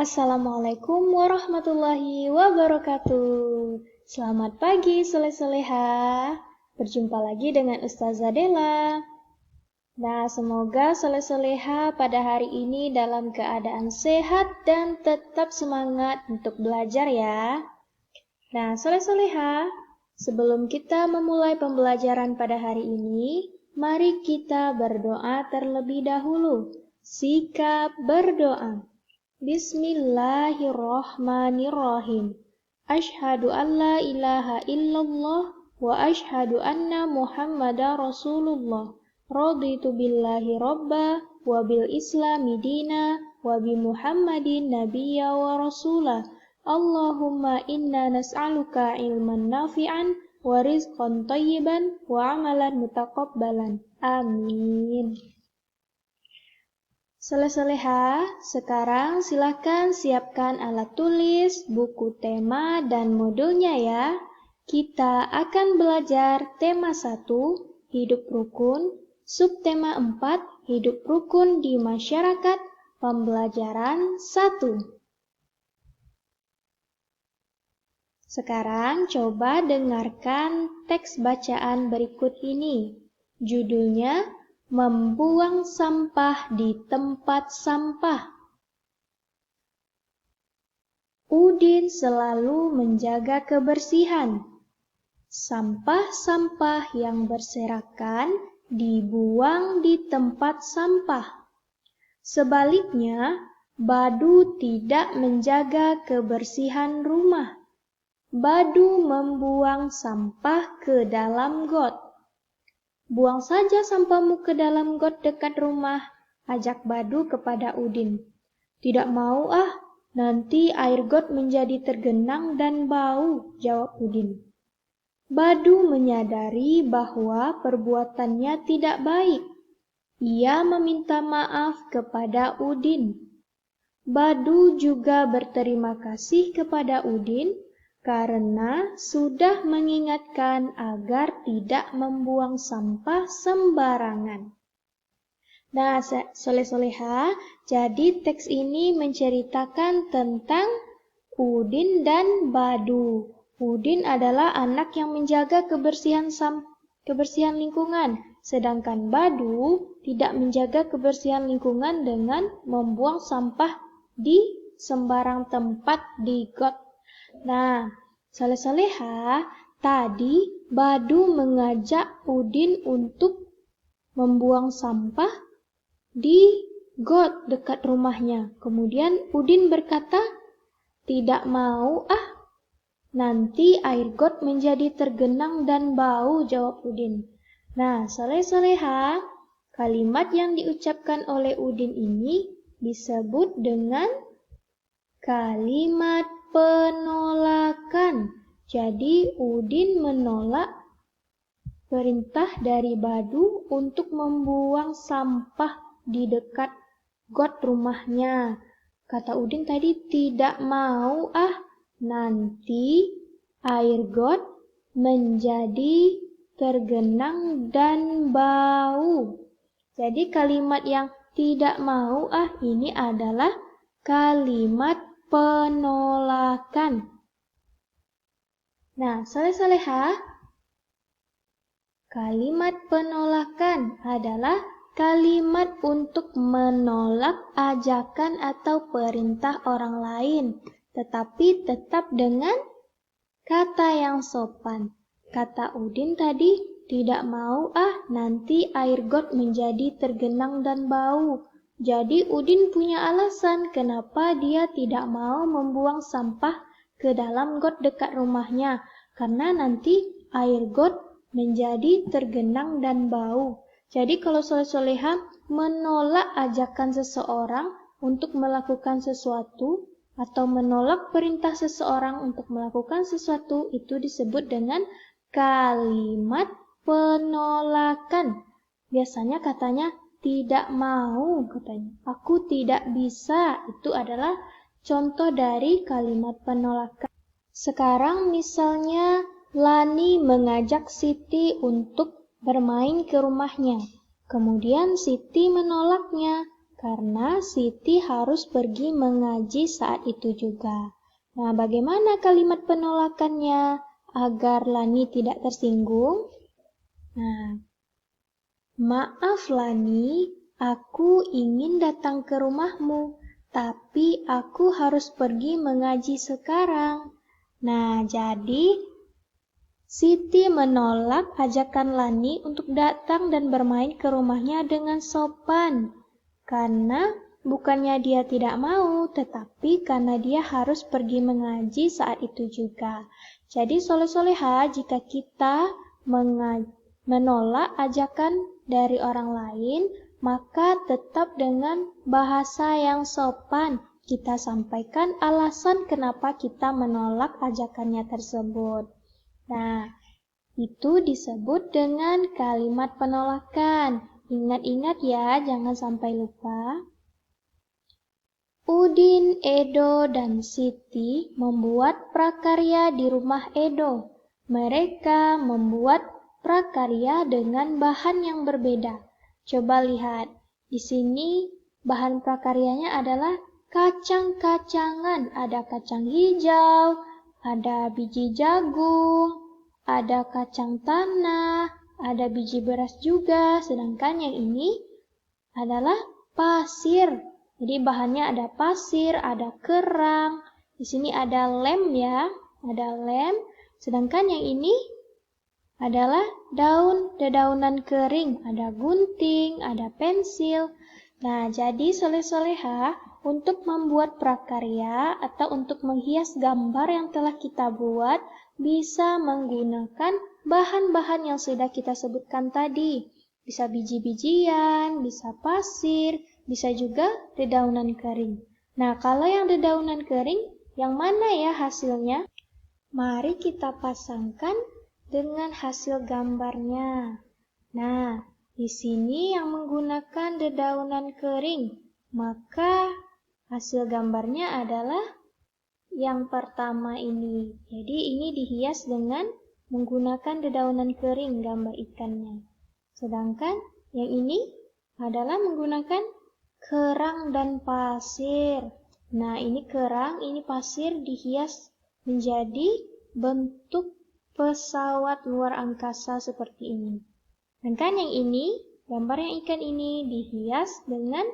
Assalamualaikum warahmatullahi wabarakatuh. Selamat pagi soleh-soleha. Berjumpa lagi dengan Ustazah Della. Nah, semoga soleh-soleha pada hari ini dalam keadaan sehat dan tetap semangat untuk belajar ya. Nah, soleh-soleha, sebelum kita memulai pembelajaran pada hari ini, mari kita berdoa terlebih dahulu. Sikap berdoa. Bismillahirrahmanirrahim. Asyhadu an la ilaha illallah wa asyhadu anna Muhammadar Rasulullah. Raditu billahi robba wa bil islami dina wa bi Muhammadin nabiyya wa rasulah. Allahumma inna nas'aluka ilman nafi'an wa rizqan thayyiban wa amalan mutaqabbalan. Amin. Soleh-soleha, sekarang silakan siapkan alat tulis, buku tema, dan modulnya ya. Kita akan belajar tema 1, hidup rukun, subtema 4, hidup rukun di masyarakat, pembelajaran 1. Sekarang coba dengarkan teks bacaan berikut ini. Judulnya, Membuang sampah di tempat sampah. Udin selalu menjaga kebersihan. Sampah-sampah yang berserakan dibuang di tempat sampah. Sebaliknya, Badu tidak menjaga kebersihan rumah. Badu membuang sampah ke dalam got. Buang saja sampahmu ke dalam got dekat rumah, ajak Badu kepada Udin. Tidak mau nanti air got menjadi tergenang dan bau, jawab Udin. Badu menyadari bahwa perbuatannya tidak baik. Ia meminta maaf kepada Udin. Badu juga berterima kasih kepada Udin karena sudah mengingatkan agar tidak membuang sampah sembarangan. Nah, soleh-soleha, jadi teks ini menceritakan tentang Udin dan Badu. Udin adalah anak yang menjaga kebersihan lingkungan, sedangkan Badu tidak menjaga kebersihan lingkungan dengan membuang sampah di sembarang tempat di got. Nah, soleh-soleha, tadi Badu mengajak Udin untuk membuang sampah di got dekat rumahnya. Kemudian Udin berkata, tidak mau nanti air got menjadi tergenang dan bau, jawab Udin. Nah, soleh-soleha, kalimat yang diucapkan oleh Udin ini disebut dengan kalimat penolakan. Jadi Udin menolak perintah dari Badu untuk membuang sampah di dekat got rumahnya. Kata Udin tadi tidak mau nanti air got menjadi tergenang dan bau. Jadi kalimat yang tidak mau ini adalah kalimat penolakan. Nah, soleh-soleha, kalimat penolakan adalah kalimat untuk menolak ajakan atau perintah orang lain, tetapi tetap dengan kata yang sopan. Kata Udin tadi, tidak mau nanti air got menjadi tergenang dan bau. Jadi Udin punya alasan kenapa dia tidak mau membuang sampah ke dalam got dekat rumahnya. Karena nanti air got menjadi tergenang dan bau. Jadi kalau soleh-soleha menolak ajakan seseorang untuk melakukan sesuatu atau menolak perintah seseorang untuk melakukan sesuatu, itu disebut dengan kalimat penolakan. Biasanya katanya, tidak mau, katanya. Aku tidak bisa. Itu adalah contoh dari kalimat penolakan. Sekarang misalnya Lani mengajak Siti untuk bermain ke rumahnya. Kemudian Siti menolaknya karena Siti harus pergi mengaji saat itu juga. Nah, bagaimana kalimat penolakannya agar Lani tidak tersinggung? Nah, maaf Lani, aku ingin datang ke rumahmu, tapi aku harus pergi mengaji sekarang. Nah, jadi Siti menolak ajakan Lani untuk datang dan bermain ke rumahnya dengan sopan. Karena bukannya dia tidak mau, tetapi karena dia harus pergi mengaji saat itu juga. Jadi soleh-soleha jika kita menolak ajakan dari orang lain, maka tetap dengan bahasa yang sopan kita sampaikan alasan kenapa kita menolak ajakannya tersebut. Nah, itu disebut dengan kalimat penolakan. Ingat-ingat ya, jangan sampai lupa. Udin, Edo, dan Siti membuat prakarya di rumah Edo. Mereka membuat prakarya dengan bahan yang berbeda. Coba lihat, di sini bahan prakaryanya adalah kacang-kacangan. Ada kacang hijau, ada biji jagung, ada kacang tanah, ada biji beras juga. Sedangkan yang ini adalah pasir. Jadi bahannya ada pasir, ada kerang. Di sini ada lem ya, ada lem. Sedangkan yang ini adalah dedaunan kering, ada gunting, ada pensil. Nah, jadi soleh-soleha untuk membuat prakarya atau untuk menghias gambar yang telah kita buat bisa menggunakan bahan-bahan yang sudah kita sebutkan tadi. Bisa biji-bijian, bisa pasir, bisa juga dedaunan kering. Nah, kalau yang dedaunan kering, yang mana ya hasilnya? Mari kita pasangkan dengan hasil gambarnya. Nah, di sini yang menggunakan dedaunan kering, maka hasil gambarnya adalah yang pertama ini. Jadi ini dihias dengan menggunakan dedaunan kering gambar ikannya. Sedangkan yang ini adalah menggunakan kerang dan pasir. Nah, ini kerang, ini pasir dihias menjadi bentuk pesawat luar angkasa seperti ini. Sedangkan yang ini, gambar yang ikan ini dihias dengan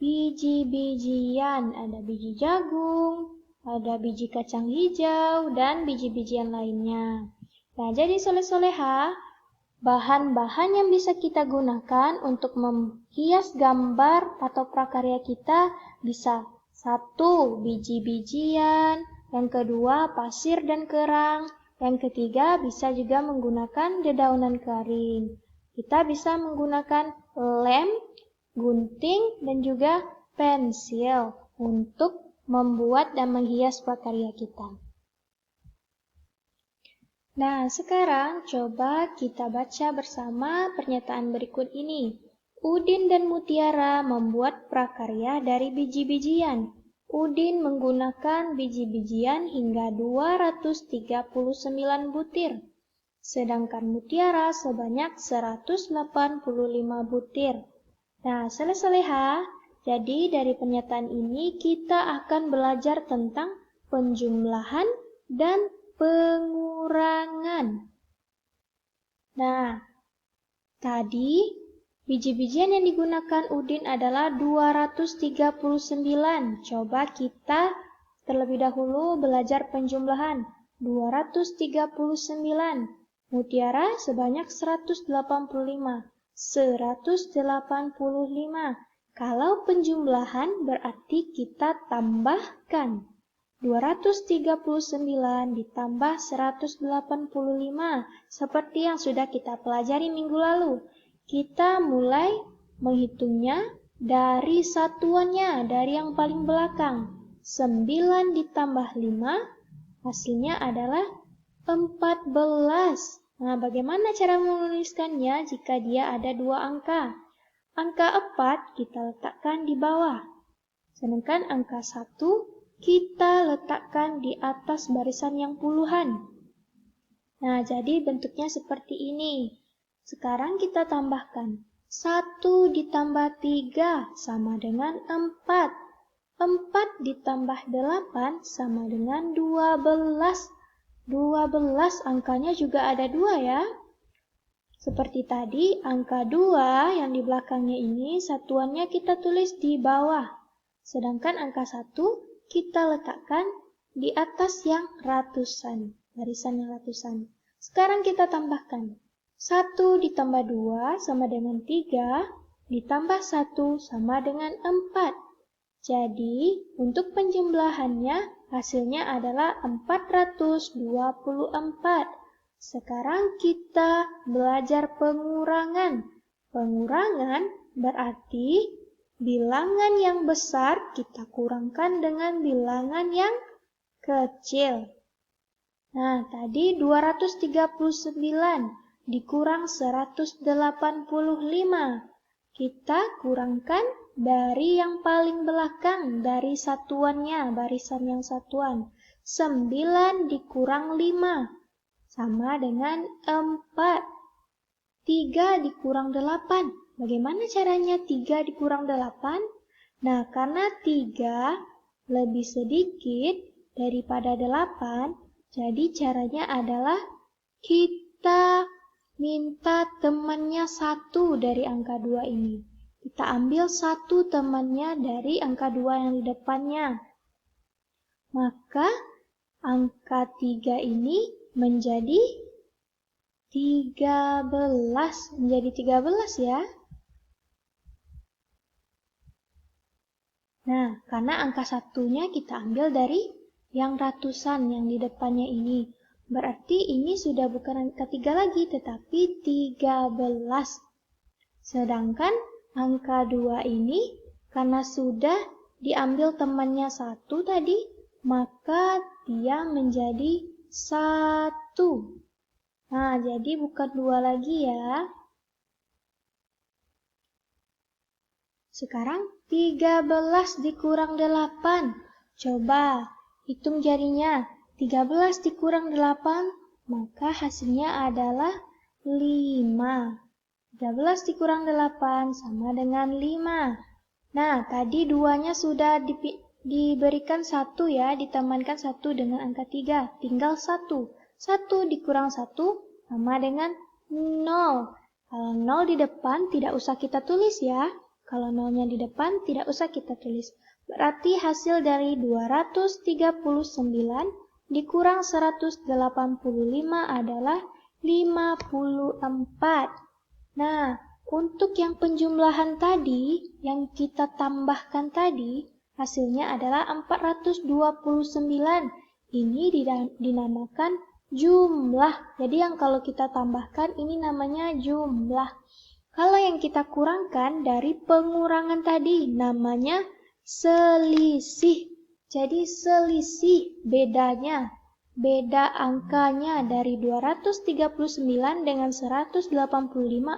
biji-bijian. Ada biji jagung, ada biji kacang hijau, dan biji-bijian lainnya. Nah, jadi soleh-soleha, bahan-bahan yang bisa kita gunakan untuk menghias gambar atau prakarya kita bisa 1. Biji-bijian, yang kedua pasir dan kerang, yang ketiga bisa juga menggunakan dedaunan kering. Kita bisa menggunakan lem, gunting, dan juga pensil untuk membuat dan menghias prakarya kita. Nah, sekarang coba kita baca bersama pernyataan berikut ini. Udin dan Mutiara membuat prakarya dari biji-bijian. Udin menggunakan biji-bijian hingga 239 butir, sedangkan Mutiara sebanyak 185 butir. Nah, soleha, jadi dari pernyataan ini kita akan belajar tentang penjumlahan dan pengurangan. Nah, tadi biji-bijian yang digunakan Udin adalah 239. Coba kita terlebih dahulu belajar penjumlahan. 239. Mutiara sebanyak 185. 185. Kalau penjumlahan berarti kita tambahkan. 239 ditambah 185, seperti yang sudah kita pelajari minggu lalu. Kita mulai menghitungnya dari satuannya, dari yang paling belakang. 9 ditambah 5, hasilnya adalah 14. Nah, bagaimana cara menuliskannya jika dia ada 2 angka? Angka 4 kita letakkan di bawah, sedangkan angka 1 kita letakkan di atas barisan yang puluhan. Nah, jadi bentuknya seperti ini. Sekarang kita tambahkan 1 ditambah 3 sama dengan 4. 4 ditambah 8 sama dengan 12. 12 angkanya juga ada 2 ya. Seperti tadi, angka 2 yang di belakangnya ini satuannya kita tulis di bawah. Sedangkan angka 1 kita letakkan di atas yang ratusan, barisan yang ratusan. Sekarang kita tambahkan. 1 ditambah 2 sama dengan 3, ditambah 1 sama dengan 4. Jadi, untuk penjumlahannya hasilnya adalah 424. Sekarang kita belajar pengurangan. Pengurangan berarti bilangan yang besar kita kurangkan dengan bilangan yang kecil. Nah, tadi 239 dikurang 185. Kita kurangkan dari yang paling belakang, dari satuannya, barisan yang satuan. 9 dikurang 5. Sama dengan 4. 3 dikurang 8. Bagaimana caranya 3 dikurang 8? Nah, karena 3 lebih sedikit daripada 8, jadi caranya adalah kita minta temannya 1 dari angka 2 ini. Kita ambil 1 temannya dari angka 2 yang di depannya. Maka angka 3 ini menjadi 13. Menjadi 13 ya. Nah, karena angka 1-nya kita ambil dari yang ratusan yang di depannya ini. Berarti ini sudah bukan angka 3 lagi, tetapi 13. Sedangkan angka 2 ini, karena sudah diambil temannya 1 tadi, maka dia menjadi 1. Nah, jadi bukan 2 lagi ya. Sekarang 13 dikurang 8. Coba hitung jarinya. 13 dikurang 8, maka hasilnya adalah 5. 13 dikurang 8 sama dengan 5. Nah, tadi 2-nya sudah diberikan 1 ya, ditemankan 1 dengan angka 3. Tinggal 1. 1 dikurang 1 sama dengan 0. Kalau 0 di depan tidak usah kita tulis ya. Kalau 0-nya di depan tidak usah kita tulis. Berarti hasil dari 239 dikurang 185 adalah 54. Nah, untuk yang penjumlahan tadi, yang kita tambahkan tadi, hasilnya adalah 429. Ini dinamakan jumlah. Jadi yang kalau kita tambahkan ini namanya jumlah. Kalau yang kita kurangkan dari pengurangan tadi namanya selisih. Jadi selisih bedanya, beda angkanya dari 239 dengan 185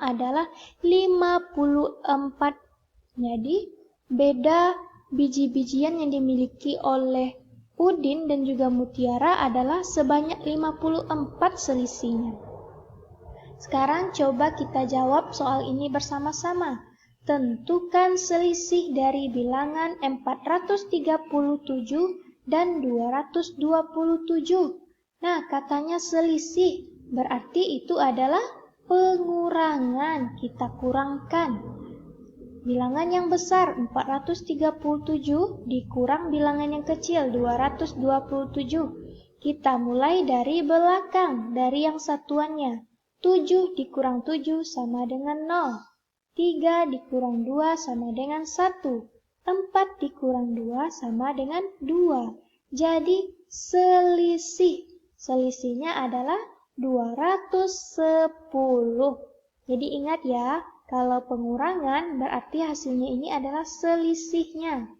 adalah 54. Jadi beda biji-bijian yang dimiliki oleh Udin dan juga Mutiara adalah sebanyak 54 selisihnya. Sekarang coba kita jawab soal ini bersama-sama. Tentukan selisih dari bilangan 437 dan 227. Nah, katanya selisih, berarti itu adalah pengurangan. Kita kurangkan. Bilangan yang besar 437 dikurang bilangan yang kecil 227. Kita mulai dari belakang, dari yang satuannya. 7 dikurang 7 sama dengan 0. 3 dikurang 2 sama dengan 1. 4 dikurang 2 sama dengan 2. Jadi selisih. Selisihnya adalah 210. Jadi ingat ya, kalau pengurangan berarti hasilnya ini adalah selisihnya.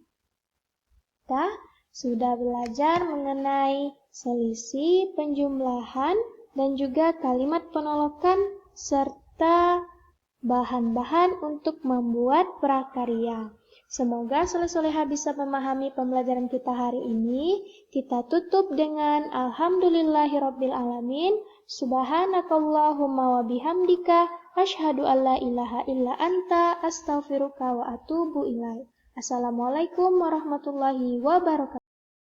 Kita sudah belajar mengenai selisih, penjumlahan, dan juga kalimat penolakan serta bahan-bahan untuk membuat prakarya. Semoga Soleh-Soleha bisa memahami pembelajaran kita hari ini. Kita tutup dengan Alhamdulillahirabbil alamin. Subhanakallahumma wa bihamdika Asyhadu an la ilaha illa anta astaghfiruka wa atubu ilaik. Assalamualaikum warahmatullahi wabarakatuh.